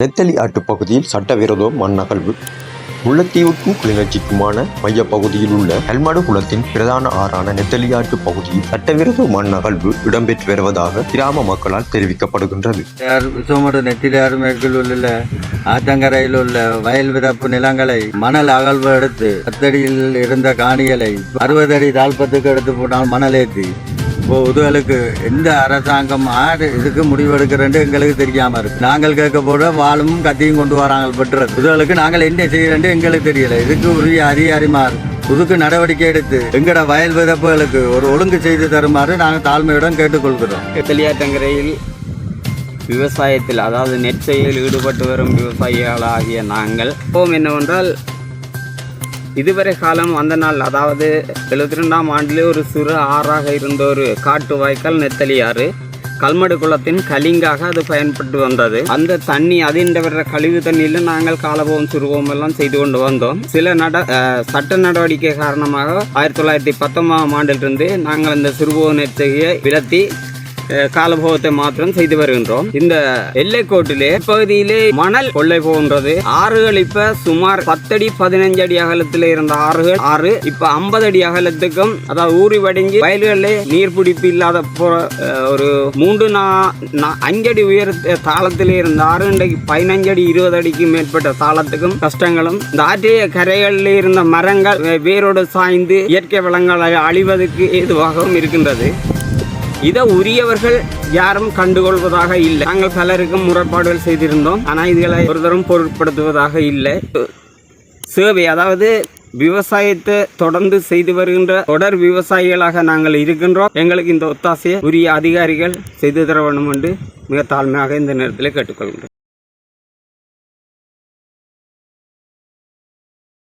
நெத்தலி ஆட்டு பகுதியில் சட்டவிரோத மண் அகழ்வு. முல்லைத்தீவுக்கும் கிளிநொச்சிக்குமான மையப்பகுதியில் உள்ள கல்மடு குளத்தின் பிரதான ஆறான நெத்தலியாட்டு பகுதியில் சட்டவிரோத மண் அகழ்வு இடம்பெற்று வருவதாக கிராம மக்களால் தெரிவிக்கப்படுகின்றது. நெத்திலியாறு மேற்கில் உள்ள ஆற்றங்கரையில் உள்ள வயல் விதப்பு நிலங்களை மணல் அகழ்வு எடுத்து 10 அடியில் இருந்த காணிகளை 60 அடி தாழ்பத்துக்கு எடுத்து போனால் மணல் ஏற்றி உதவலுக்கு எந்த அரசாங்கம் இதுக்கு முடிவெடுக்கிறேன்னு எங்களுக்கு தெரியாம இருக்கு. நாங்கள் கேட்க போட வாழும் கத்தியும் கொண்டு வராங்க பெற்றது உதவலுக்கு நாங்கள் என்ன செய்யறேன்னு எங்களுக்கு தெரியல. இதுக்கு உரிய அதிகாரிமார் புதுக்கு நடவடிக்கை எடுத்து எங்கட வயல் விதப்புகளுக்கு ஒரு ஒழுங்கு செய்து தருமாறு நாங்கள் தாழ்மையுடன் கேட்டுக்கொள்கிறோம். நெத்தலியாற்றங்கரையில் விவசாயத்தில் அதாவது நெற்செய்யில் ஈடுபட்டு வரும் விவசாயிகளாகிய நாங்கள் என்னவென்றால் இதுவரை காலம் அந்த நாள் அதாவது 72ஆம் ஆண்டிலே ஒரு சிறு ஆறாக இருந்த ஒரு காட்டு வாய்க்கால் நெத்தலியாறு கல்மடு குளத்தின் கலிங்காக அது பயன்பட்டு வந்தது. அந்த தண்ணி அதிண்ட வர்ற கழிவு தண்ணியில் நாங்கள் காலபோகம் சுருவோம் எல்லாம் செய்து கொண்டு வந்தோம். சில சட்ட நடவடிக்கை காரணமாக 1919ஆம் ஆண்டிலிருந்து நாங்கள் அந்த சிறுபோக நெற்செய்யை விலத்தி காலபோகத்தை மாத்திரம் செய்து வருகின்றோம். இந்த எல்லைக்கோட்டிலே பகுதியிலே மணல் கொள்ளை போகின்றது. ஆறுகள் இப்ப சுமார் 10 அடி 15 அடி அகலத்தில் இருந்த ஆறு இப்ப 50 அடி அகலத்துக்கும் அதாவது ஊறி வடிஞ்சு வயல்களிலே நீர் பிடிப்பு இல்லாத ஒரு 3-5 அடி உயர் தாளத்திலே இருந்த ஆறு இன்றைக்கு 15 அடி 20 அடிக்கு மேற்பட்ட தாளத்துக்கும் கஷ்டங்களும் இந்த ஆற்றிய கரைகளில் இருந்த மரங்கள் வேரோடு சாய்ந்து இயற்கை வளங்களை அழிவதற்கு ஏதுவாகவும் இருக்கின்றது. இதை உரியவர்கள் யாரும் கண்டுகொள்வதாக இல்லை. நாங்கள் பலருக்கும் முறைப்பாடுகள் செய்திருந்தோம். ஆனால் இதுகளை ஒருத்தரும் பொருட்படுத்துவதாக இல்லை. சேவை அதாவது விவசாயத்தை தொடர்ந்து செய்து வருகின்ற தொடர் விவசாயிகளாக நாங்கள் இருக்கின்றோம். எங்களுக்கு இந்த ஒத்தாசையை உரிய அதிகாரிகள் செய்து தர வேண்டும் என்று மிக தாழ்மையாக இந்த நேரத்தில் கேட்டுக்கொள்கின்றோம்.